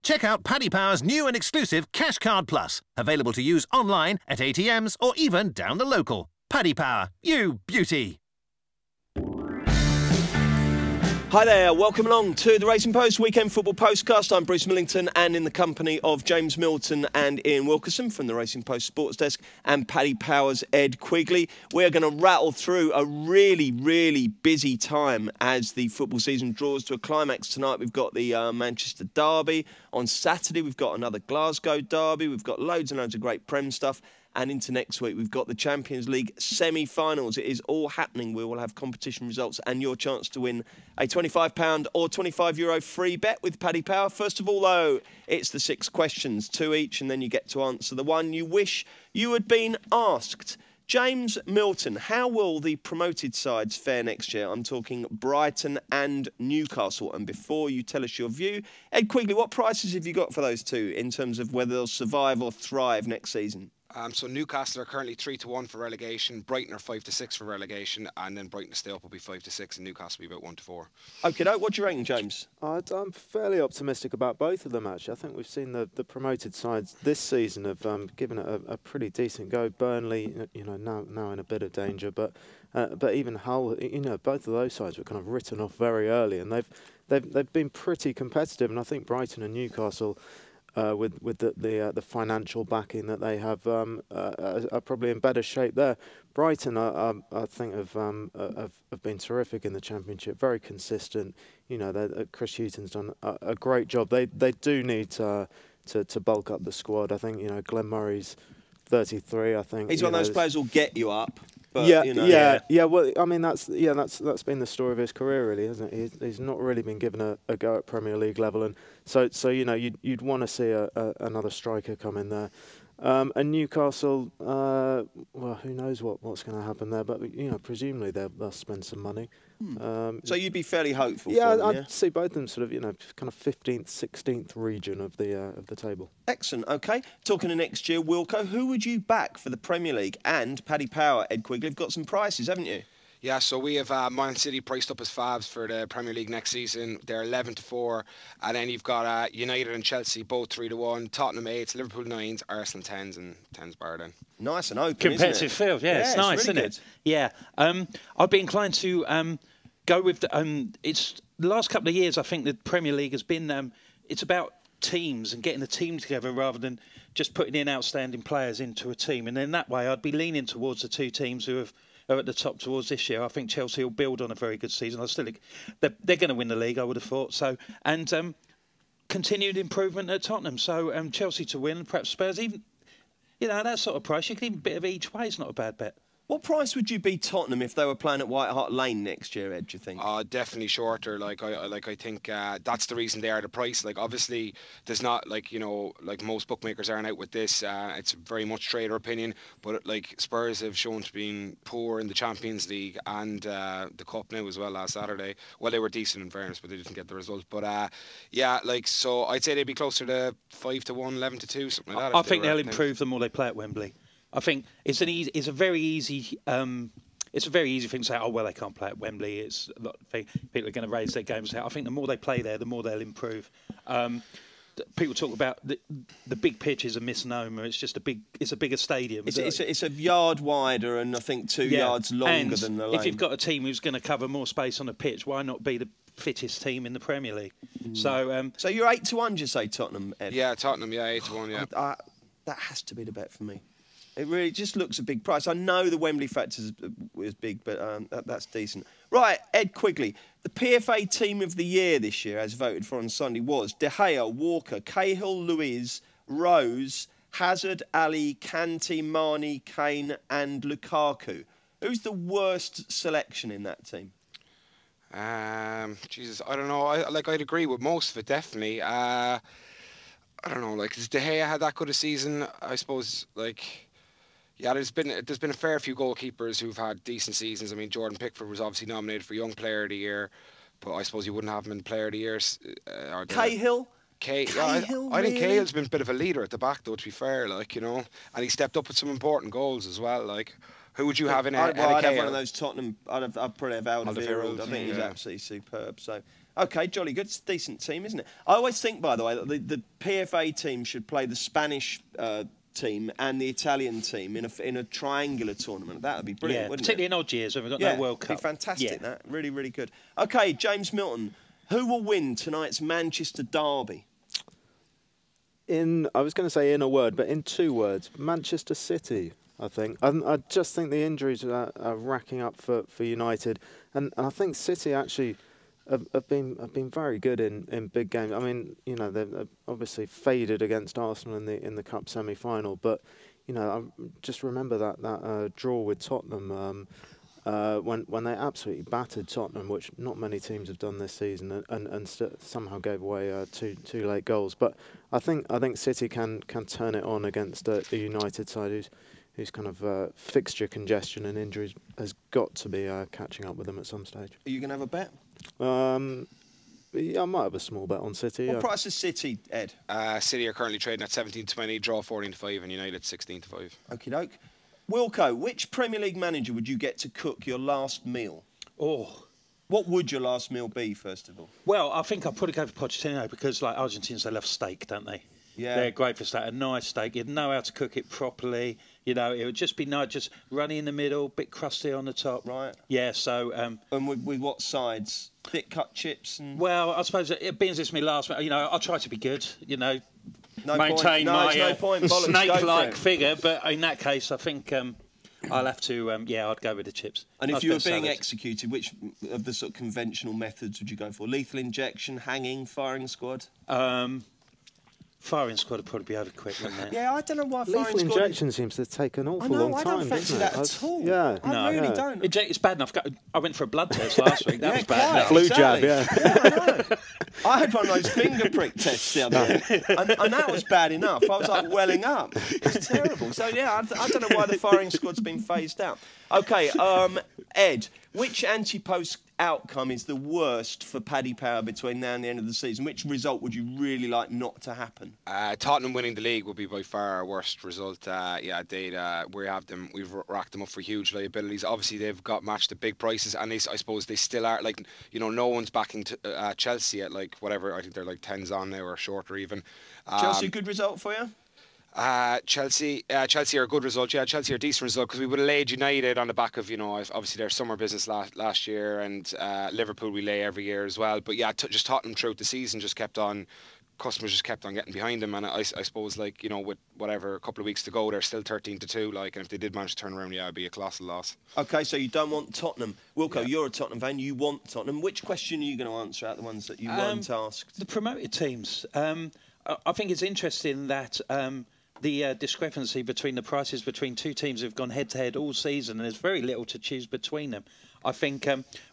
Check out Paddy Power's new and exclusive Cash Card Plus, available to use online, at ATMs or even down the local. Paddy Power, you beauty! Hi there, welcome along to the Racing Post Weekend Football Postcast. I'm Bruce Millington, and in the company of James Milton and Ian Wilkerson from the Racing Post Sports Desk and Paddy Power's Ed Quigley. We're going to rattle through a really busy time as the football season draws to a climax. Tonight we've got the Manchester Derby. On Saturday we've got another Glasgow Derby. We've got loads and loads of great Prem stuff. And into next week, we've got the Champions League semi-finals. It is all happening. We will have competition results and your chance to win a £25 or €25 free bet with Paddy Power. First of all, though, it's the 6 questions, 2 each, and then you get to answer the one you wish you had been asked. James Milton, how will the promoted sides fare next year? I'm talking Brighton and Newcastle. And before you tell us your view, Ed Quigley, what prices have you got for those two in terms of whether they'll survive or thrive next season? So Newcastle are currently 3-1 for relegation. Brighton are 5-6 for relegation, and then Brighton to stay up will be 5-6, and Newcastle will be about 1-4. Okay, what do you reckon, James? I'm fairly optimistic about both of them. Actually, I think we've seen the promoted sides this season have given it a pretty decent go. Burnley, now in a bit of danger, but even Hull, both of those sides were kind of written off very early, and they've been pretty competitive. And I think Brighton and Newcastle, with the financial backing that they have, are probably in better shape there. Brighton, I think, have been terrific in the Championship, very consistent. Chris Hughton's done a great job. They do need to bulk up the squad. I think Glenn Murray's 33. I think he's one of those players who'll get you up. But, yeah. Well, I mean that's been the story of his career, really, hasn't it? He's not really been given a go at Premier League level, and so you'd want to see another striker come in there. And Newcastle, well, who knows what's going to happen there? But presumably they'll spend some money. So you'd be fairly hopeful. Yeah, for them, I'd see both of them sort of kind of 15th, 16th region of the table. Excellent. Okay, talking to next year, Wilco, who would you back for the Premier League? And Paddy Power, Ed Quigley, have got some prices, haven't you? Yeah, so we have Man City priced up as fabs for the Premier League next season. They're 11-4, and then you've got United and Chelsea both 3-1, Tottenham 8s, Liverpool 9s, Arsenal 10s, and 10s bar then. Nice and open, competitive isn't it? field, yeah, it's nice, really isn't it? Yeah, I'd be inclined to go with it's the last couple of years. I think the Premier League has been it's about teams and getting the team together rather than just putting in outstanding players into a team. And then that way, I'd be leaning towards the two teams who are at the top towards this year. I think Chelsea will build on a very good season. They're going to win the league, I would have thought. So, and continued improvement at Tottenham. So Chelsea to win, perhaps Spurs. Even that sort of price, you can even a bit of each way. It's not a bad bet. What price would you be Tottenham if they were playing at White Hart Lane next year, Ed, do you think? Definitely shorter. I think that's the reason they are the price. Like, obviously, there's not, like most bookmakers aren't out with this. It's very much trader opinion. But, Spurs have shown to be poor in the Champions League and the Cup now as well last Saturday. Well, they were decent in fairness, but they didn't get the result. But, so I'd say they'd be closer to 5-1, 11-2, something like that. I think they'll improve the more they play at Wembley. I think it's a very easy thing to say. Oh well, they can't play at Wembley. People are going to raise their games. I think the more they play there, the more they'll improve. People talk about the big pitch is a misnomer. It's just it's a bigger stadium. It's a yard wider and I think 2 yards longer than the lane. If you've got a team who's going to cover more space on the pitch, why not be the fittest team in the Premier League? So you're 8-1, you say, Tottenham, Ed? Yeah, Tottenham. Yeah, 8-1. Yeah, that has to be the bet for me. It really just looks a big price. I know the Wembley factor is big, but that's decent. Right, Ed Quigley. The PFA Team of the Year this year, as voted for on Sunday, was De Gea, Walker, Cahill, Luiz, Rose, Hazard, Ali, Kante, Mane, Kane and Lukaku. Who's the worst selection in that team? Jesus, I don't know. I'd agree with most of it, definitely. I don't know. Has De Gea had that good a season? I suppose, yeah, there's been a fair few goalkeepers who've had decent seasons. I mean, Jordan Pickford was obviously nominated for Young Player of the Year, but I suppose you wouldn't have him in Player of the Year. Cahill? I think Cahill's been a bit of a leader at the back, though, to be fair, and he stepped up with some important goals as well. Who would you have in I'd have one of those Tottenham. I'd probably have Alderweireld. I think he's absolutely superb. So Okay, jolly good. It's a decent team, isn't it? I always think, by the way, that the PFA team should play the Spanish team and the Italian team in a triangular tournament. That would be brilliant, wouldn't it? Particularly in odd years when we've got no World Cup. It'd be fantastic, that. Really, really good. Okay, James Milton, who will win tonight's Manchester derby? I was going to say in a word, but in 2 words, Manchester City, I think. I just think the injuries are racking up for United. And I think City actually have been very good in big games. I mean, you know, they've obviously faded against Arsenal in the Cup semi-final, but you know, I just remember that draw with Tottenham when they absolutely battered Tottenham, which not many teams have done this season, and somehow gave away two late goals. But I think City can turn it on against a United side whose kind of fixture congestion and injuries has got to be catching up with them at some stage. Are you going to have a bet? Yeah, I might have a small bet on City. What price is City, Ed? City are currently trading at 17-20, draw 14-5, and United 16-5. Okie doke. Wilco, which Premier League manager would you get to cook your last meal? Oh. What would your last meal be, first of all? Well, I think I'd probably go for Pochettino because, like, Argentines, they love steak, don't they? Yeah. They're great for steak. A nice steak. You'd know how to cook it properly. You know, it would just be nice, just runny in the middle, bit crusty on the top. Right. Yeah, so... and with what sides? Thick cut chips? Well, I suppose, being this is my last meal, you know, I'll try to be good, you know, no maintain point. my snake-like figure, but in that case, I think... I'll have to, I'd go with the chips. And if you were being executed, which of the sort of conventional methods would you go for? Lethal injection, hanging, firing squad? Firing squad would probably be over quick, wouldn't it? Yeah, I don't know why firing squad... Lethal injection seems to take an awful long time, I don't fancy that at all. Yeah. I really don't. It's bad enough. I went for a blood test last week. That was bad enough. Flu jab, yeah. I know. I had one of those finger prick tests the other day, and that was bad enough. I was like welling up. It's terrible. So, yeah, I don't know why the firing squad's been phased out. OK, Ed, which anti-post outcome is the worst for Paddy Power between now and the end of the season? Which result would you really like not to happen? Tottenham winning the league would be by far our worst result. We've racked them up for huge liabilities. Obviously, they've got matched at big prices, and I suppose they still are. Like, you know, no one's backing Chelsea at like whatever. I think they're like 10s on now or shorter even. Chelsea, a good result for you? Chelsea are a good result. Yeah, Chelsea are a decent result because we would have laid United on the back of, you know, obviously their summer business last year, and Liverpool we lay every year as well. But yeah, just Tottenham throughout the season customers just kept on getting behind them, and I suppose, like, you know, with whatever a couple of weeks to go, they're still 13-2. Like, and if they did manage to turn around, yeah, it'd be a colossal loss. Okay, so you don't want Tottenham. Wilco, you're a Tottenham fan. You want Tottenham. Which question are you going to answer out the ones that you weren't asked? The promoted teams. I think it's interesting that the discrepancy between the prices between two teams who've gone head-to-head all season, and there's very little to choose between them. I think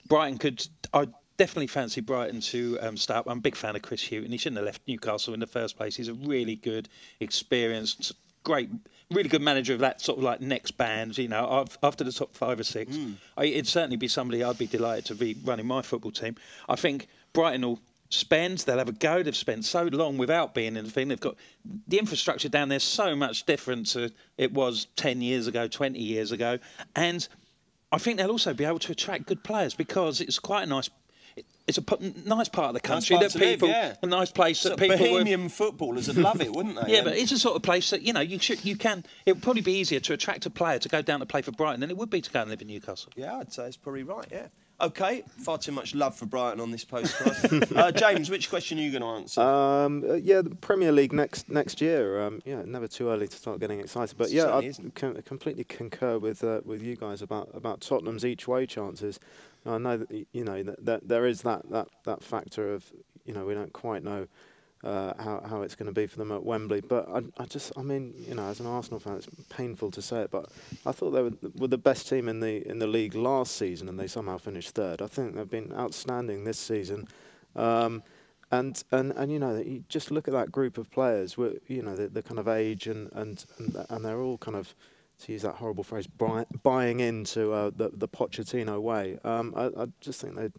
Brighton could... I definitely fancy Brighton to start. I'm a big fan of Chris Hughton. He shouldn't have left Newcastle in the first place. He's a really good, experienced, great, really good manager of that sort of like next band, you know, after the top 5 or 6. It'd certainly be somebody I'd be delighted to be running my football team. I think Brighton will... they'll have a go. They've spent so long without being in the thing. They've got the infrastructure down there so much different to it was 10 years ago, 20 years ago, and I think they'll also be able to attract good players because it's quite a nice. It's a nice part of the country that people, a nice place that people. Bohemian footballers would love it, wouldn't they? Yeah, but it's a sort of place that, you know, you can. It would probably be easier to attract a player to go down to play for Brighton than it would be to go and live in Newcastle. Yeah, I'd say it's probably right. Yeah. OK, far too much love for Brighton on this postcast. James, which question are you going to answer? Yeah, the Premier League next year. Yeah, never too early to start getting excited. But yeah, I completely concur with you guys about Tottenham's each way chances. I know that, you know, that there is that factor of, you know, we don't quite know how it's going to be for them at Wembley, but I mean, you know, as an Arsenal fan, it's painful to say it, but I thought they were the best team in the league last season, and they somehow finished third. I think they've been outstanding this season, and you know, you just look at that group of players, you know, the kind of age and they're all kind of, to use that horrible phrase, buying into the Pochettino way. I just think they've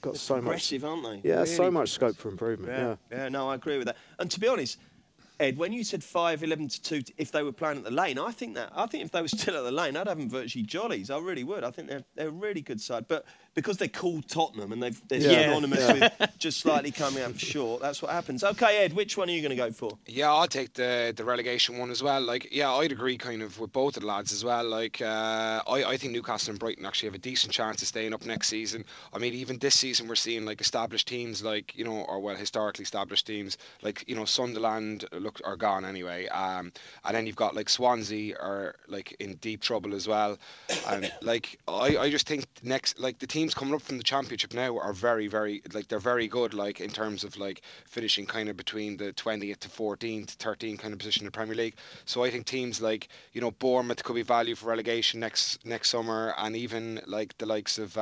got so much... aggressive, aren't they? Yeah, really so much scope for improvement, Yeah, no, I agree with that. And to be honest, Ed, when you said 5-11 to 2, if they were playing at the Lane, I think if they were still at the Lane, I'd have them virtually jollies. I really would. I think they're a really good side. But because they're called Tottenham and they're synonymous with just slightly coming up short, that's what happens. Okay, Ed, which one are you going to go for? Yeah, I'll take the relegation one as well. Like, yeah, I'd agree kind of with both of the lads as well. Like, I think Newcastle and Brighton actually have a decent chance of staying up next season. I mean, even this season we're seeing like established teams, like, you know, or well, historically established teams, like, you know, Sunderland are gone anyway. And then you've got like Swansea are like in deep trouble as well. And like, I just think the teams coming up from the Championship now are very, very, like, they're very good, like, in terms of like finishing kind of between the 20th to 14th, 13 kind of position in the Premier League. So I think teams like, you know, Bournemouth could be value for relegation next summer, and even like the likes of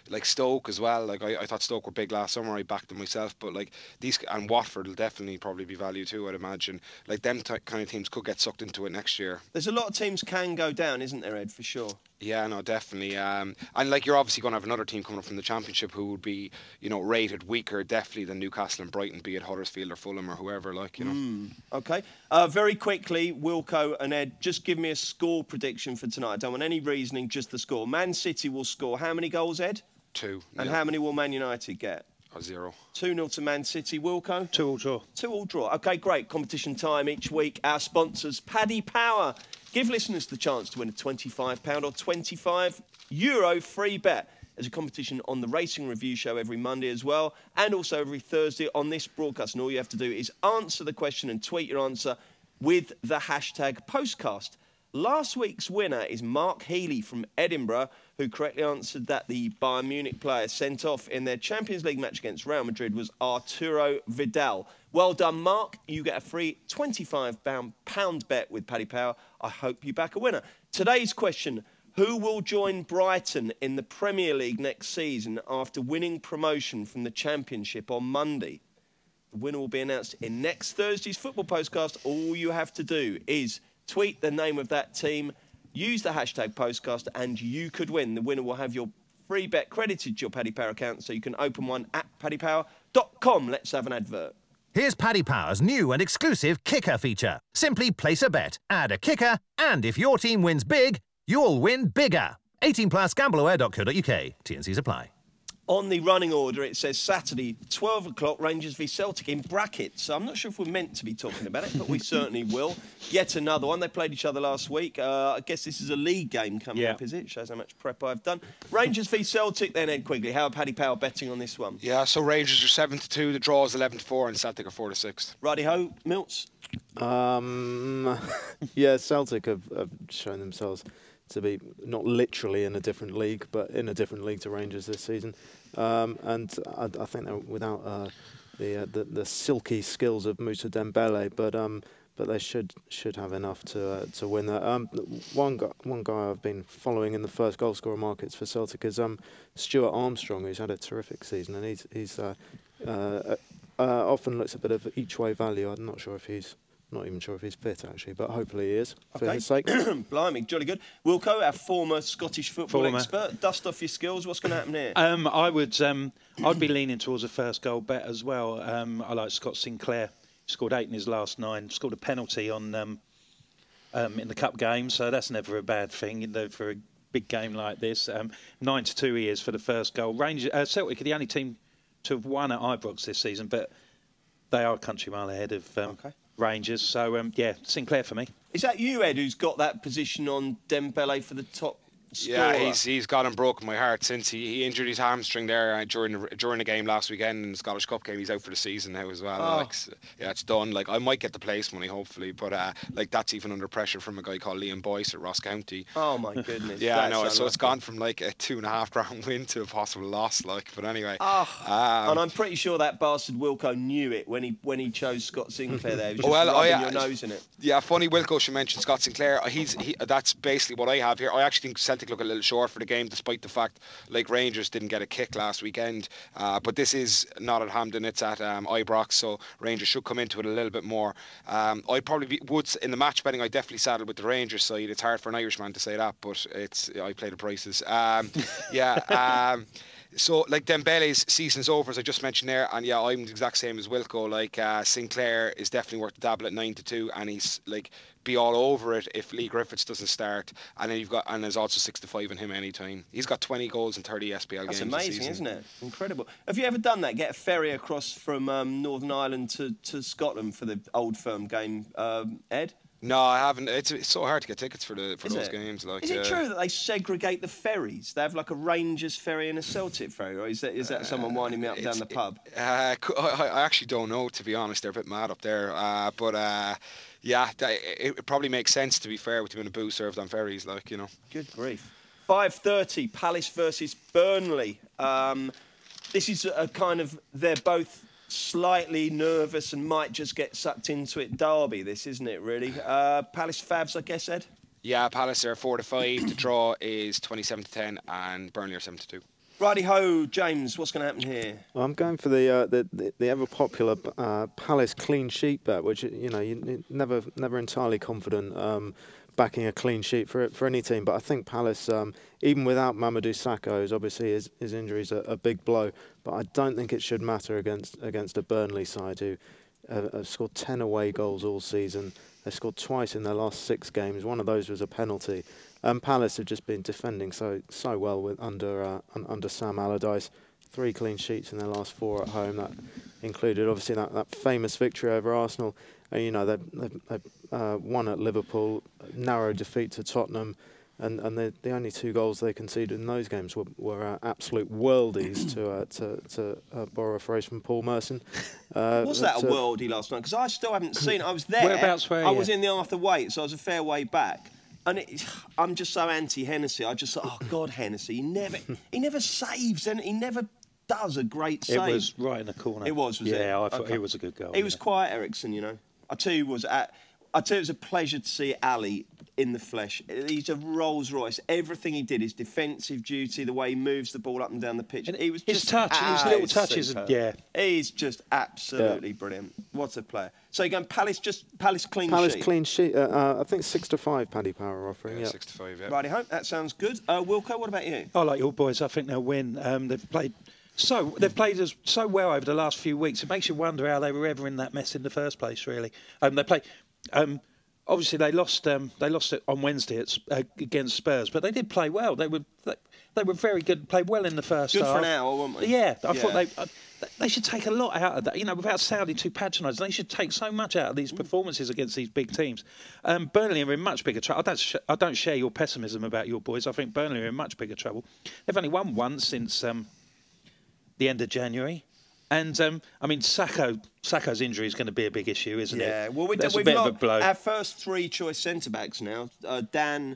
like Stoke as well. Like, I thought Stoke were big last summer. I backed them myself, but like these, and Watford will definitely probably be value too, I'd imagine. Like, them kind of teams could get sucked into it next year. There's a lot of teams can go down, isn't there, Ed, for sure? Yeah, no, definitely. And like, you're obviously going to have another team coming up from the Championship who would be, you know, rated weaker definitely than Newcastle and Brighton, be it Huddersfield or Fulham or whoever, like, you know. Okay. Very quickly, Wilco and Ed, just give me a score prediction for tonight. I don't want any reasoning, just the score. Man City will score how many goals, Ed? 2. And how many will Man United get? 0. 2-0 to Man City. Wilco? 2-2 draw. 2-2 draw. Okay, great. Competition time each week. Our sponsors, Paddy Power. Give listeners the chance to win a £25 or €25 free bet. There's a competition on the Racing Review show every Monday as well, and also every Thursday on this broadcast. And all you have to do is answer the question and tweet your answer with the hashtag Postcast. Last week's winner is Mark Healy from Edinburgh, who correctly answered that the Bayern Munich player sent off in their Champions League match against Real Madrid was Arturo Vidal. Well done, Mark. You get a free £25 bet with Paddy Power. I hope you back a winner. Today's question: who will join Brighton in the Premier League next season after winning promotion from the Championship on Monday? The winner will be announced in next Thursday's Football Postcast. All you have to do is tweet the name of that team, use the hashtag Postcast, and you could win. The winner will have your free bet credited to your Paddy Power account, so you can open one at paddypower.com. Let's have an advert. Here's Paddy Power's new and exclusive kicker feature. Simply place a bet, add a kicker, and if your team wins big, you'll win bigger. 18 plus, gambleaware.co.uk. T&Cs apply. On the running order, it says Saturday, 12 o'clock, Rangers v Celtic in brackets. So I'm not sure if we're meant to be talking about it, but we certainly will. Yet another one. They played each other last week. I guess this is a league game coming up, is it? Shows how much prep I've done. Rangers v Celtic, then, Ed Quigley. How are Paddy Power betting on this one? Yeah, so Rangers are 7-2, the draw is 11-4, and Celtic are 4-6. Righty-ho, Milts? Yeah, Celtic have shown themselves to be not literally in a different league, but in a different league to Rangers this season. And I think they're without the silky skills of Moussa Dembele, but they should have enough to win that. One guy I've been following in the first goal scorer markets for Celtic is Stuart Armstrong, who's had a terrific season, and he's often looks a bit of each way value. I'm not even sure if he's fit, actually, but hopefully he is, for his sake. Blimey, jolly good. Wilco, our former Scottish football expert, dust off your skills. What's going to happen here? I'd be leaning towards a first goal bet as well. I like Scott Sinclair. He scored 8 in his last 9. Scored a penalty on in the cup game, so that's never a bad thing for a big game like this. 9-2 he is for the first goal. Celtic are the only team to have won at Ibrox this season, but they are a country mile ahead of Rangers. So, yeah, Sinclair for me. Is that you, Ed, who's got that position on Dembele for the top scorer? Yeah, he's got and broken my heart since he injured his hamstring there during the game last weekend in the Scottish Cup game. He's out for the season now as well. Yeah, it's done. Like, I might get the place money, hopefully, but like, that's even under pressure from a guy called Liam Boyce at Ross County. Oh my goodness. Yeah, I know. So it's gone from like a £2.5 win to a possible loss. Like, but anyway. And I'm pretty sure that bastard Wilco knew it when he chose Scott Sinclair there. He was just rubbing your nose in it. Yeah, funny Wilco should mention Scott Sinclair. That's basically what I have here. I actually think Celtic look a little short for the game, despite the fact like Rangers didn't get a kick last weekend. But this is not at Hampden, it's at Ibrox, so Rangers should come into it a little bit more. I probably would, in the match betting, I definitely saddled with the Rangers side. It's hard for an Irishman to say that, but I play the prices. So, like, Dembele's season's over, as I just mentioned there, and yeah, I'm the exact same as Wilco. Like, Sinclair is definitely worth the dabble at 9-2, and he's like be all over it if Lee Griffiths doesn't start. And then there's also 6-5 on him anytime. He's got 20 goals in 30 SPL games. That's amazing, isn't it? Incredible. Have you ever done that? Get a ferry across from Northern Ireland to Scotland for the Old Firm game, Ed? No, I haven't. It's so hard to get tickets for those games. Like, is it true that they segregate the ferries? They have like a Rangers ferry and a Celtic ferry, or is that someone winding me up down the pub? I actually don't know, to be honest. They're a bit mad up there, yeah, it probably makes sense, to be fair, with them in a booze served on ferries, like, you know. Good grief. 5:30, Palace versus Burnley. This is a kind of, they're both slightly nervous and might just get sucked into it derby, this, isn't it, really? Palace Fabs, I guess, Ed? Yeah, Palace are 4-5. The draw is 27-10, and Burnley are 7-2. Righty-ho, James, what's going to happen here? Well, I'm going for the ever popular Palace clean sheet bet, which, you know, you're never entirely confident backing a clean sheet for any team. But I think Palace, even without Mamadou Sakho, obviously his injuries are a big blow. But I don't think it should matter against a Burnley side who have scored 10 away goals all season. They've scored twice in their last 6 games. One of those was a penalty. Palace have just been defending so well under Sam Allardyce. 3 clean sheets in their last 4 at home. That included obviously that famous victory over Arsenal. You know, they won at Liverpool, narrow defeat to Tottenham, and the only 2 goals they conceded in those games were absolute worldies to borrow a phrase from Paul Merson. Was that a worldie last night? Because I still haven't seen it. I was there. Whereabouts were you? I was in the Arthur Wait, so I was a fair way back. And I'm just so anti-Hennessy. I just thought, oh God, Hennessy, he never saves, and he never does a great save. It was right in the corner. It was it? Yeah, I thought it was a good goal. He was quiet, Ericsson, you know. I tell you, it was a pleasure to see Ali in the flesh. He's a Rolls Royce. Everything he did, his defensive duty, the way he moves the ball up and down the pitch. And he was his just touch, his little touches. Yeah, he's just absolutely brilliant. What a player. So you're going Palace clean sheet. Palace clean sheet. I think 6-5. Paddy Power offering. Yeah, yeah. 6-5. Yeah. Righty ho, that sounds good. Wilco, what about you? I like your boys. I think they'll win. They've played so well over the last few weeks. It makes you wonder how they were ever in that mess in the first place. Really, they play. Obviously, they lost it on Wednesday against Spurs, but they did play well. They were very good. Played well in the first half. Good for an hour, weren't they? Yeah, I thought they should take a lot out of that. You know, without sounding too patronising, they should take so much out of these performances against these big teams. Burnley are in much bigger trouble. I don't share your pessimism about your boys. I think Burnley are in much bigger trouble. They've only won once since the end of January. And, I mean, Sakho's injury is going to be a big issue, isn't it? Yeah, well, we've a bit of a blow. Our first 3 choice centre-backs now, Dan,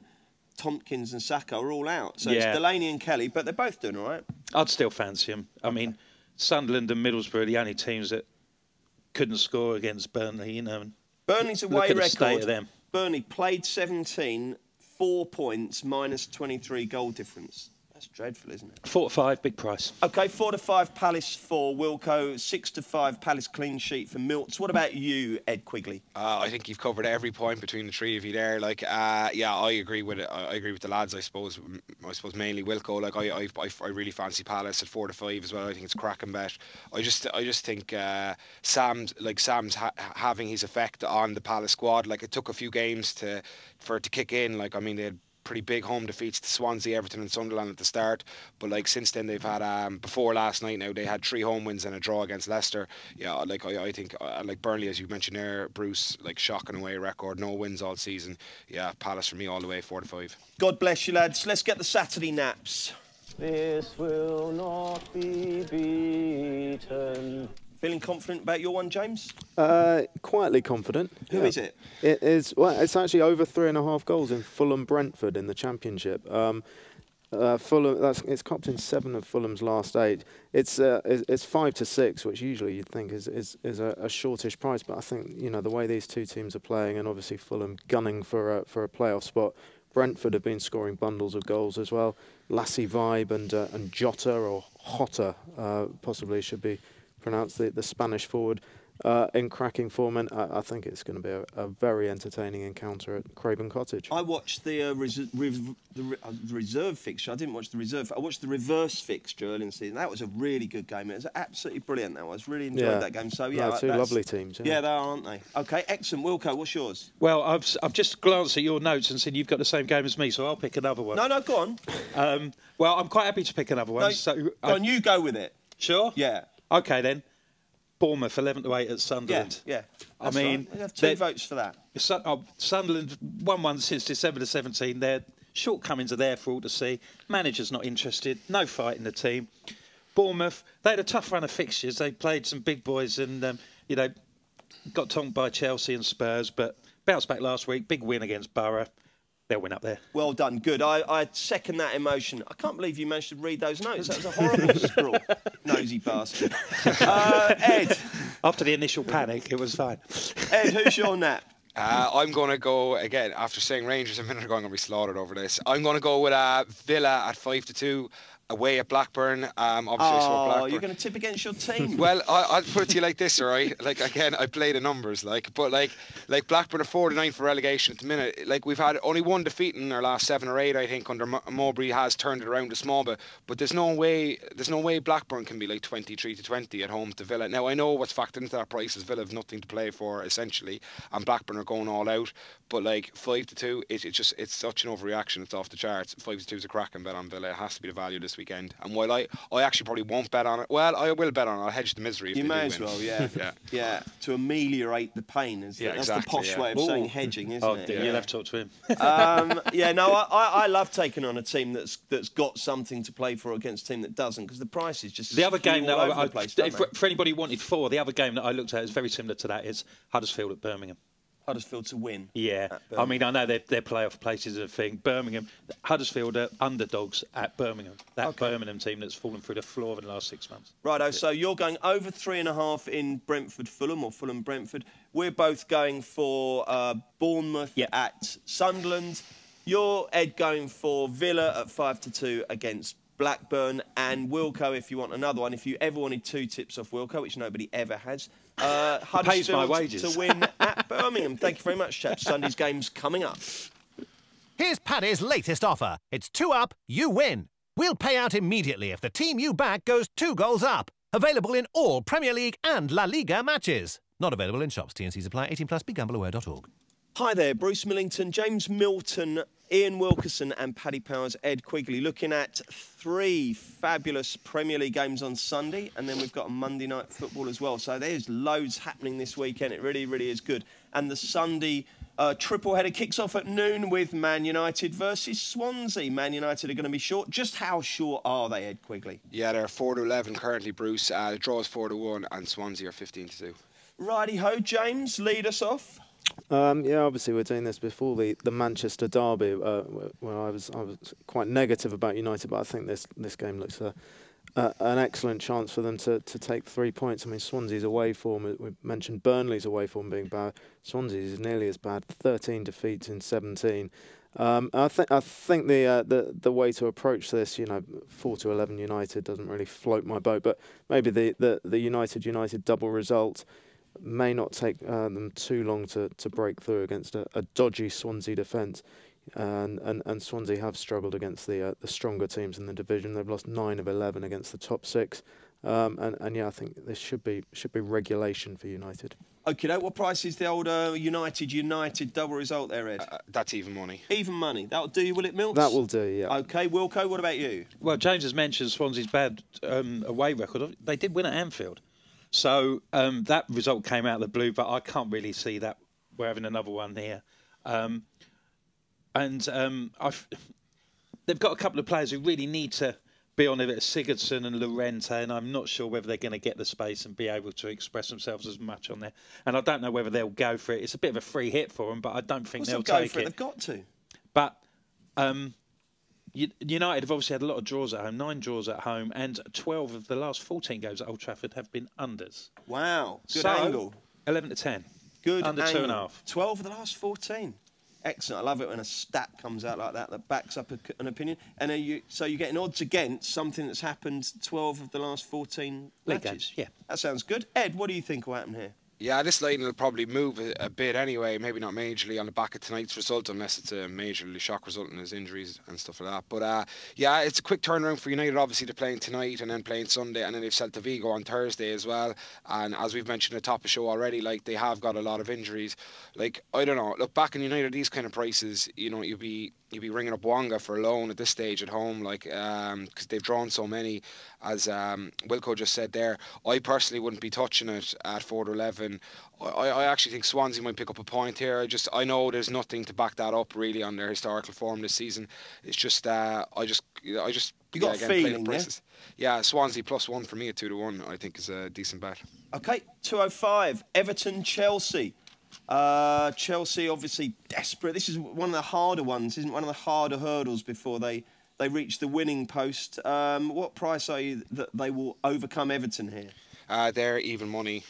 Tompkins and Sakho are all out. So it's Delaney and Kelly, but they're both doing all right. I'd still fancy them. I mean, Sunderland and Middlesbrough are the only teams that couldn't score against Burnley, you know. Burnley's away record. State of them. Burnley played 17, 4 points, minus 23 goal difference. That's dreadful, isn't it? 4-5, big price. OK, 4-5 Palace for Wilco, 6-5 Palace clean sheet for Milts. What about you, Ed Quigley? I think you've covered every point between the 3 of you there. Like, yeah, I agree with it. I agree with the lads. I suppose mainly Wilco. Like, I really fancy Palace at 4-5 as well. I think it's a cracking bet. I just think Sam's having his effect on the Palace squad. Like, it took a few games for it to kick in. Like, I mean, they had pretty big home defeats to Swansea, Everton and Sunderland at the start, but like since then they've had before last night now they had 3 home wins and a draw against Leicester. Yeah, like I think like Burnley, as you mentioned there, Bruce, like shocking away record, no wins all season. Yeah, Palace for me all the way, 4-5. God bless you, lads. Let's get the Saturday naps. This will not be beaten. Feeling confident about your one, James? Quietly confident. Who is it? It is. Well, it's actually over 3.5 goals in Fulham Brentford in the Championship. Fulham. It's copped in 7 of Fulham's last 8. It's 5-6, which usually you'd think is a shortish price. But I think the way these 2 teams are playing, and obviously Fulham gunning for a playoff spot. Brentford have been scoring bundles of goals as well. Lassie Vibe and Jota or Jota possibly should be pronounced the Spanish forward. in cracking form, and I think it's going to be a very entertaining encounter at Craven Cottage. I watched the reserve fixture. I didn't watch the reserve. I watched the reverse fixture early in the season. That was a really good game. It was absolutely brilliant. That was really enjoyed that game. So yeah, two lovely teams. Yeah, they are, aren't they? Okay, excellent. Wilco, what's yours? Well, I've just glanced at your notes and seen you've got the same game as me, so I'll pick another one. No, go on. Well, I'm quite happy to pick another one. No, so go on, you go with it. Sure. Yeah. Okay then. Bournemouth 11-8 at Sunderland. Yeah. I mean, we have 2 votes for that. Sunderland won one since December the 17th. Their shortcomings are there for all to see. Manager's not interested. No fight in the team. Bournemouth, they had a tough run of fixtures. They played some big boys and got tonked by Chelsea and Spurs, but bounced back last week. Big win against Borough. They'll win up there. Well done, good. I second that emotion. I can't believe you managed to read those notes. That was a horrible scrawl. Nosy bastard. Ed. After the initial panic, it was fine. Ed, who's your nap? I'm going to go, again, after saying Rangers a minute ago, I'm going to be slaughtered over this. I'm going to go with Villa at 5-2. Away at Blackburn. Obviously, I saw Blackburn. You're going to tip against your team. Well, I'll put it to you like this, all right? Like, again, I play the numbers, but Blackburn are 4-9 for relegation at the minute. Like, we've had only one defeat in our last 7 or 8, I think, under Mowbray has turned it around a small bit. But there's no way Blackburn can be like 23-20 at home to Villa. Now, I know what's factored into that price is Villa have nothing to play for, essentially, and Blackburn are going all out. But like 5-2, it's such an overreaction. It's off the charts. 5-2 is a cracking bet on Villa. It has to be the value this weekend. And while I actually probably won't bet on it, well, I will bet on it. I'll hedge the misery. If you may as win. well, yeah. Yeah, to ameliorate the pain. That's the posh way of saying hedging, isn't it? You'll have to talk to him. I love taking on a team that's got something to play for against a team that doesn't, because the price is just the other game that for anybody who wanted 4, the other game that I looked at is very similar to that. Is Huddersfield at Birmingham. Huddersfield to win. Yeah, I mean, I know their playoff places are a thing. Birmingham, Huddersfield are underdogs at Birmingham. That Birmingham team that's fallen through the floor in the last 6 months. Righto, so you're going over 3.5 in Brentford-Fulham or Fulham-Brentford. We're both going for Bournemouth at Sunderland. You're, Ed, going for Villa at 5-2 against Blackburn, and Wilco, if you want another one, if you ever wanted 2 tips off Wilco, which nobody ever has, Huddersfield to win at Birmingham. Thank you very much, chaps. Sunday's game's coming up. Here's Paddy's latest offer. It's 2 up, you win. We'll pay out immediately if the team you back goes 2 goals up. Available in all Premier League and La Liga matches. Not available in shops. T&Cs apply. 18+. BeGambleAware.org. Hi there, Bruce Millington, James Milton, Ian Wilkerson and Paddy Powers, Ed Quigley, looking at 3 fabulous Premier League games on Sunday, and then we've got a Monday night football as well. So there's loads happening this weekend. It really, really is good. And the Sunday triple header kicks off at noon with Man United versus Swansea. Man United are going to be short. Just how short are they, Ed Quigley? Yeah, they're 4-11 currently, Bruce. The draw is 4-1 and Swansea are 15-2. Righty-ho, James, lead us off. Obviously we're doing this before the Manchester derby, where I was quite negative about United, but I think this game looks an excellent chance for them to take 3 points. I mean, Swansea's away form, we mentioned Burnley's away form being bad. Swansea's is nearly as bad, 13 defeats in 17. I think the way to approach this, 4-11 United doesn't really float my boat, but maybe the United double result may not take them too long to break through against a dodgy Swansea defence, and Swansea have struggled against the stronger teams in the division. They've lost 9 of 11 against the top 6, I think this should be regulation for United. Okay, what price is the old United double result there, Ed? That's even money. Even money. That'll do you, will it, Milts? That will do, yeah. Okay, Wilco, what about you? Well, James has mentioned Swansea's bad away record. They did win at Anfield. So that result came out of the blue, but I can't really see that we're having another one here. They've got a couple of players who really need to be on it, Sigurdsson and Llorente, and I'm not sure whether they're going to get the space and be able to express themselves as much on there. And I don't know whether they'll go for it. It's a bit of a free hit for them, but I don't think they'll take go for it. They've got to. But United have obviously had a lot of draws at home, 9 draws at home, and 12 of the last 14 games at Old Trafford have been unders. Wow, good angle. 11-10. Good under angle. 2.5. 12 of the last 14. Excellent. I love it when a stat comes out like that backs up an opinion. And so you're getting odds against something that's happened 12 of the last 14 league matches. games. Yeah, that sounds good. Ed, what do you think will happen here? Yeah, this line will probably move a bit anyway, maybe not majorly on the back of tonight's result, unless it's a majorly shock result in his injuries and stuff like that. But yeah, it's a quick turnaround for United. Obviously, they're playing tonight and then playing Sunday, and then they've Celta Vigo on Thursday as well. And as we've mentioned at the top of the show already, like, they have got a lot of injuries. Like, I don't know. Look, back in United, these kind of prices, you know, you'd be ringing up Wonga for a loan at this stage at home, like, because they've drawn so many, as Wilco just said there. I personally wouldn't be touching it at 4-11. I actually think Swansea might pick up a point here. I know there's nothing to back that up really on their historical form this season. It's just I just You got a feeling, yeah? Yeah, Swansea +1 for me at 2-1. I think is a decent bet. Okay, 205. Everton, Chelsea. Chelsea obviously desperate. This is one of the harder ones, isn't it? One of the harder hurdles before they reach the winning post. What price are you that they will overcome Everton here? They're even money.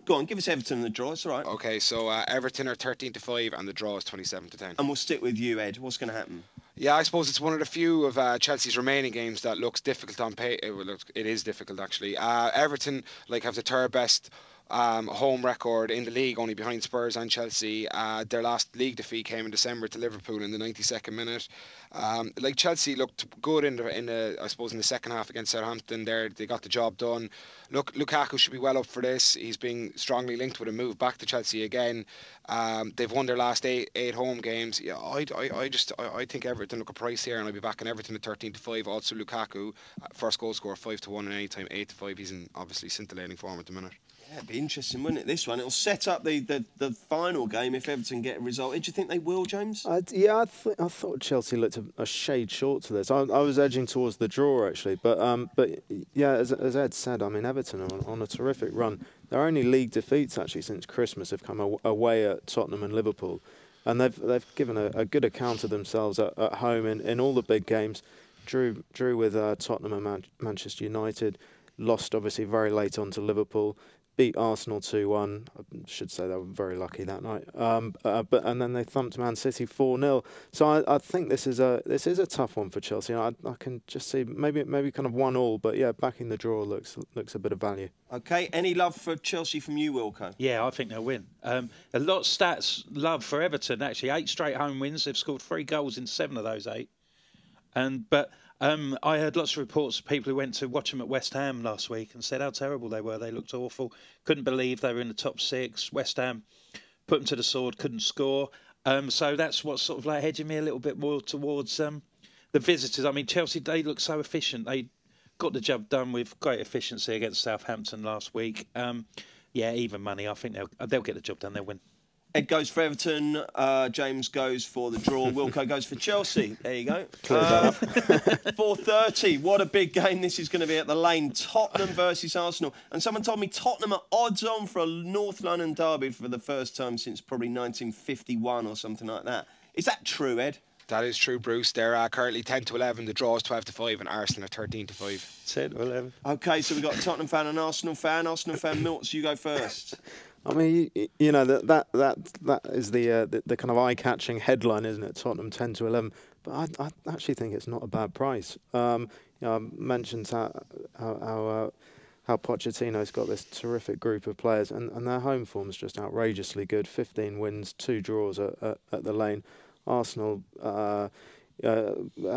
Go on, give us Everton in the draw. It's all right. Okay, so Everton are 13-5 and the draw is 27-10. And we'll stick with you, Ed. What's going to happen? Yeah, I suppose it's one of the few of Chelsea's remaining games that looks difficult on pay. It is difficult actually. Everton have the third best home record in the league, only behind Spurs and Chelsea. Their last league defeat came in December to Liverpool in the 92nd minute. Chelsea looked good in the second half against Southampton. They got the job done. Look, Lukaku should be well up for this. He's being strongly linked with a move back to Chelsea again. They've won their last eight home games. Yeah, I think Everton look a price here, and I'll be backing Everton at 13-5. Also Lukaku, first goal scorer 5-1, and anytime 8-5. He's in obviously scintillating form at the minute. Yeah, it'd be interesting, wouldn't it, this one? It'll set up the final game if Everton get a result. Do you think they will, James? I thought Chelsea looked a shade short to this. I was edging towards the draw, actually. But yeah, as Ed said, I mean, Everton are on a terrific run. Their only league defeats, actually, since Christmas have come away at Tottenham and Liverpool. And they've given a good account of themselves at home in all the big games. Drew with Tottenham and Manchester United. Lost, obviously, very late on to Liverpool. Beat Arsenal 2-1. I should say they were very lucky that night. And then they thumped Man City 4-0. So I think this is a tough one for Chelsea. I can just see maybe kind of 1-1, but yeah, backing the draw looks a bit of value. Okay, any love for Chelsea from you, Wilco? Yeah, I think they'll win. A lot of stats love for Everton actually. 8 straight home wins. They've scored 3 goals in 7 of those 8. I heard lots of reports of people who went to watch them at West Ham last week and said how terrible they were. They looked awful. Couldn't believe they were in the top 6. West Ham put them to the sword, couldn't score. So that's what's sort of hedging me a little bit more towards the visitors. I mean, Chelsea, they look so efficient. They got the job done with great efficiency against Southampton last week. Yeah, even money. I think they'll get the job done. They'll win. Ed goes for Everton, James goes for the draw, Wilco goes for Chelsea. There you go. 4:30, what a big game this is going to be at the Lane. Tottenham versus Arsenal. And someone told me Tottenham are odds on for a North London derby for the first time since probably 1951 or something like that. Is that true, Ed? That is true, Bruce. They're currently 10-11. The draw is 12-5, and Arsenal are 13-5. 10-11. Okay, so we've got a Tottenham fan and Arsenal fan. Arsenal fan Milts, you go first. I mean, you know that is the kind of eye-catching headline, isn't it? Tottenham 10-11, but I actually think it's not a bad price. I mentioned how Pochettino's got this terrific group of players, and their home form's just outrageously good. 15 wins, 2 draws at the Lane. Arsenal had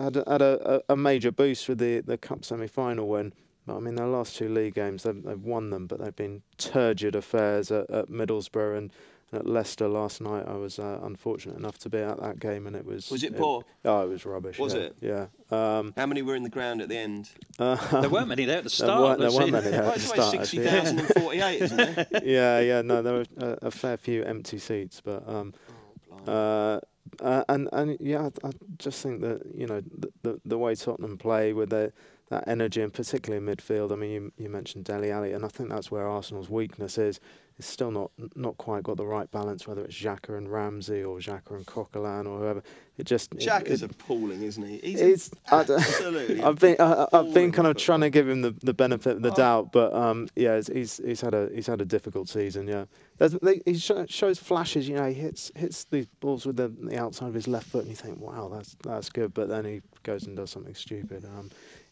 a major boost with the cup semi-final win. I mean, their last 2 league games, they've won them, but they've been turgid affairs at Middlesbrough and at Leicester last night. I was unfortunate enough to be at that game, and it was... Was it poor? It was rubbish. Was it? Yeah. How many were in the ground at the end? There weren't many there at the start. There weren't many there at the start. 60,048, isn't there? Yeah. No, there were a fair few empty seats, but... And yeah, I just think that, you know, the way Tottenham play with that energy, and particularly in midfield. I mean, you mentioned Dele Alli, and I think that's where Arsenal's weakness is. It's still not quite got the right balance, whether it's Xhaka and Ramsey or Xhaka and Coquelin or whoever. Xhaka's appalling, isn't he? He's absolutely. I've been kind of trying to give him the benefit of the doubt, but yeah, he's had a difficult season. Yeah, he shows flashes. You know, he hits these balls with the outside of his left foot, and you think, wow, that's good. But then he goes and does something stupid.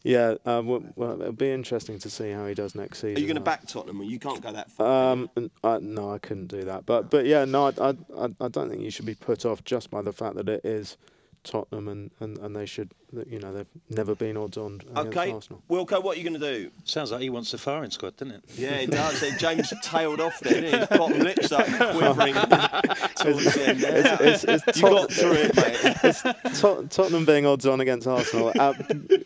Yeah, well, it'll be interesting to see how he does next season. Are you going to back Tottenham? You can't go that far. No, I couldn't do that. But yeah, no, I don't think you should be put off just by the fact that it is Tottenham and they should, they've never been odds on against Arsenal. Wilco, what are you going to do? Sounds like he wants the firing squad, doesn't it? Yeah, it does. James tailed off there, didn't he? His bottom lips are quivering towards the end there. You got through it, mate. It's Tottenham being odds on against Arsenal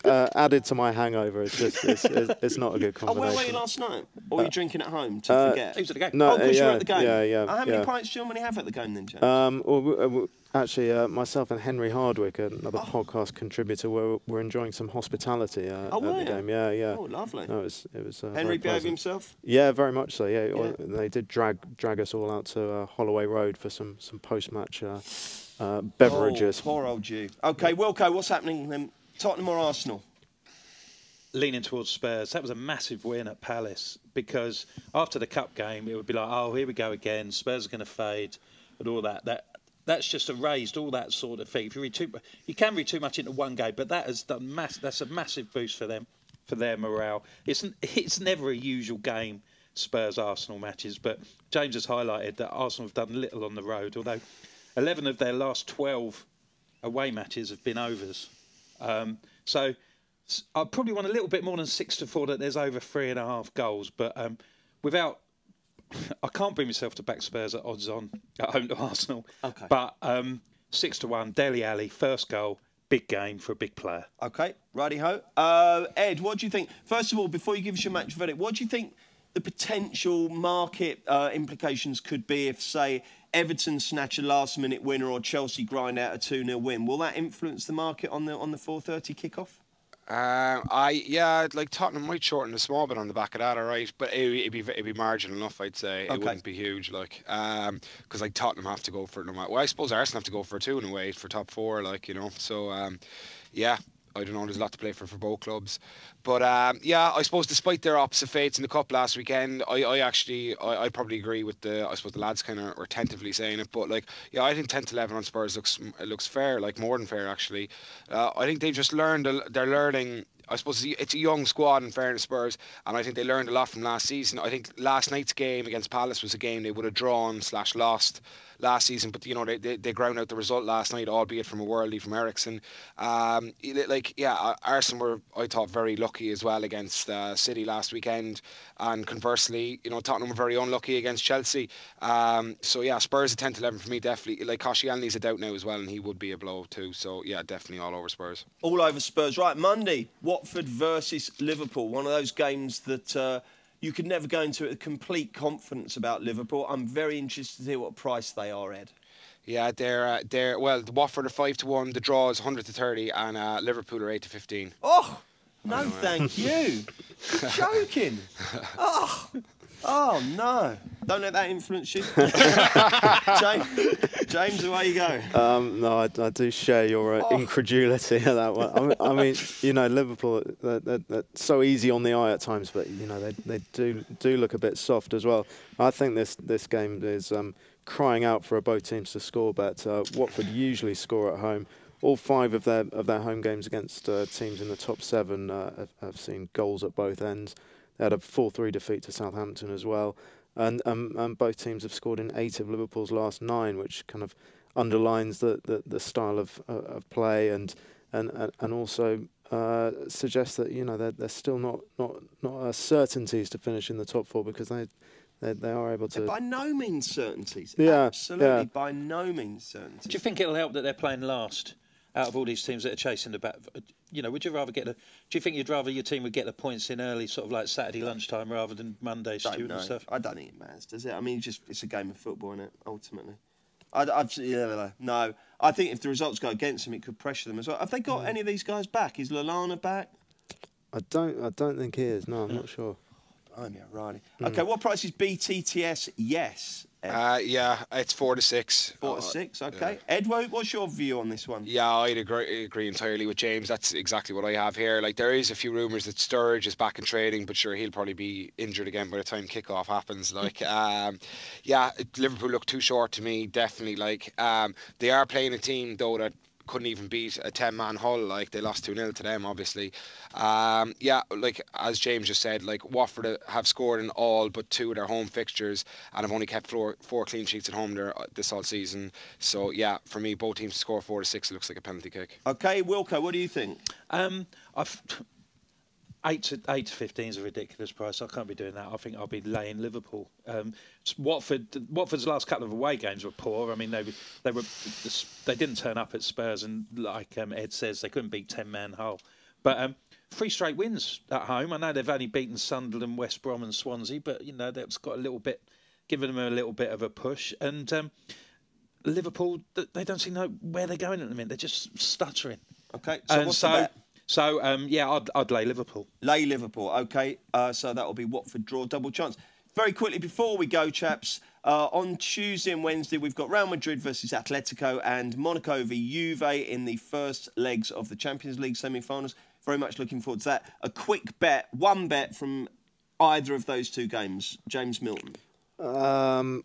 added to my hangover. It's not a good combination. Where were you last night? Or were you drinking at home to forget? He was at the game. No, because you were at the game. Yeah. How many pints do you normally have at the game then, James? Actually, myself and Henry Hardwick, another podcast contributor, were enjoying some hospitality at the game. Yeah. Oh, lovely. No, it was Henry behaved himself? Yeah, very much so. Yeah. They did drag us all out to Holloway Road for some post-match beverages. Oh, poor old you. Okay, Wilco, what's happening then? Tottenham or Arsenal? Leaning towards Spurs. That was a massive win at Palace, because after the cup game, it would be like, oh, here we go again. Spurs are going to fade and all that. That's just erased all that sort of thing. If you can read too much into one game, but that has done that's a massive boost for them, for their morale. It's never a usual game, Spurs Arsenal matches, but James has highlighted that Arsenal have done little on the road, although 11 of their last 12 away matches have been overs. So I probably want a little bit more than 6-4, that there's over 3.5 goals, but I can't bring myself to back Spurs at odds on at home to Arsenal. Okay. But 6-1, Dele Alli, first goal, big game for a big player. Okay, righty-ho. Ed, what do you think? First of all, before you give us your match verdict, what do you think the potential market implications could be if, say, Everton snatch a last-minute winner or Chelsea grind out a 2-0 win? Will that influence the market on the 4:30 kickoff? Like Tottenham might shorten a small bit on the back of that, all right, but it'd be marginal enough, I'd say. Okay. It wouldn't be huge, like, because like Tottenham have to go for it no matter. Well, I suppose Arsenal have to go for it too in a way for top 4, like, so I don't know, there's a lot to play for both clubs. But I suppose despite their opposite fates in the Cup last weekend, I probably agree with I suppose the lads kind of were tentatively saying it, but I think 10-11 on Spurs looks fair, like more than fair actually. I think they've just they're learning. I suppose it's a young squad in fairness, Spurs, and I think they learned a lot from last season. I think last night's game against Palace was a game they would have drawn/lost last season, but they ground out the result last night, albeit from a worldie from Eriksen. Arsenal were, I thought, very lucky as well against City last weekend, and conversely, Tottenham were very unlucky against Chelsea. Spurs at 10-11 for me, definitely. Like Koscielny's a doubt now as well, and he would be a blow too. So yeah, definitely all over Spurs. All over Spurs. Right, Monday, Watford versus Liverpool. One of those games that you could never go into with complete confidence about Liverpool. I'm very interested to hear what price they are, Ed. Yeah, they're the Watford are 5-1, the draw is 100-30, and Liverpool are 8-15. Oh, no, thank you. You're joking. Oh no! Don't let that influence you. James, away you go. No, I do share your incredulity at that one. I mean, Liverpool, they're so easy on the eye at times, but they do look a bit soft as well. I think this game is crying out for both teams to score, but Watford usually score at home. All 5 of their home games against teams in the top 7 have seen goals at both ends. They had a 4-3 defeat to Southampton as well, and both teams have scored in 8 of Liverpool's last 9, which kind of underlines the style of play and also suggests that they're still not certainties to finish in the top 4, because they are able to. By no means certainties. Yeah, absolutely, by no means certainties. Do you think it'll help that they're playing last out of all these teams that are chasing the back? Would you rather do you think you'd rather your team would get the points in early, sort of like Saturday lunchtime, rather than Monday, Stuart, and stuff? I don't think it matters, does it? I mean, it's a game of football, isn't it, ultimately? No. I think if the results go against them, it could pressure them as well. Have they got any of these guys back? Is Lallana back? I don't think he is. No, I'm not sure. Oh, yeah, right. Okay, what price is BTTS? Yes. It's 4-6. 4-6, okay. Ed, what's your view on this one? Yeah, I'd agree entirely with James. That's exactly what I have here. Like, there is a few rumours that Sturridge is back in training, but sure, he'll probably be injured again by the time kickoff happens. Like, Liverpool look too short to me, definitely. Like, they are playing a team, though, that couldn't even beat a 10-man Hull. Like, they lost 2-0 to them, obviously. Yeah, like as James just said, like Watford have scored in all but 2 of their home fixtures and have only kept 4 clean sheets at home there this all season. So yeah, for me, both teams to score 4 to 6, it looks like a penalty kick. Okay, Wilco, what do you think? 8 to 15 is a ridiculous price. I can't be doing that. I think I'll be laying Liverpool. Watford's last couple of away games were poor. I mean, they didn't turn up at Spurs, and like Ed says, they couldn't beat 10-man Hull. But 3 straight wins at home. I know they've only beaten Sunderland, West Brom, and Swansea, but you know that's got a little bit, giving them a little bit of a push. And Liverpool, they don't seem to know where they're going at the minute. They're just stuttering. Okay, so what's the bet? So, yeah, I'd lay Liverpool. Lay Liverpool, OK. So that will be Watford draw, double chance. Very quickly, before we go, chaps, on Tuesday and Wednesday, we've got Real Madrid versus Atletico and Monaco v Juve in the first legs of the Champions League semi-finals. Very much looking forward to that. A quick bet, one bet from either of those 2 games. James Milton. I'm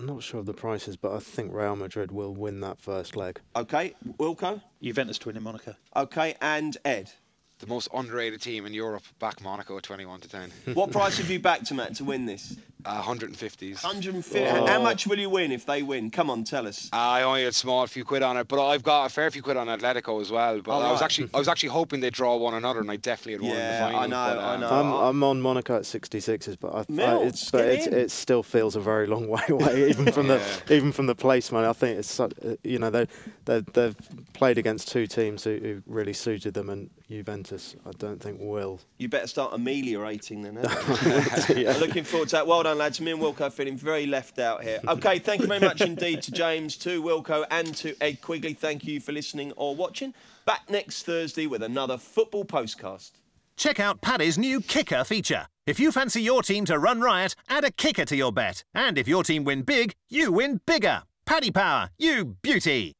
not sure of the prices, but I think Real Madrid will win that first leg. OK, Wilco? Juventus to win in Monaco. OK, and Ed? The most underrated team in Europe, back Monaco at 21 to 10. What price have you backed them at to win this? 150s. 150. How much will you win if they win? Come on, tell us. I only had a small few quid on it, but I've got a fair few quid on Atletico as well. But I was actually hoping they'd draw one another, and I definitely had won in the final. I know. I'm on Monaco at 66s, but it still feels a very long way away, even from the placement. I think it's they've played against 2 teams who really suited them, and Juventus I don't think will. You better start ameliorating then. Yeah. Looking forward to that. Well done, lads. Me and Wilco feeling very left out here. OK, thank you very much indeed to James, to Wilco and to Ed Quigley. Thank you for listening or watching. Back next Thursday with another football postcast. Check out Paddy's new kicker feature. If you fancy your team to run riot, add a kicker to your bet. And if your team win big, you win bigger. Paddy Power, you beauty.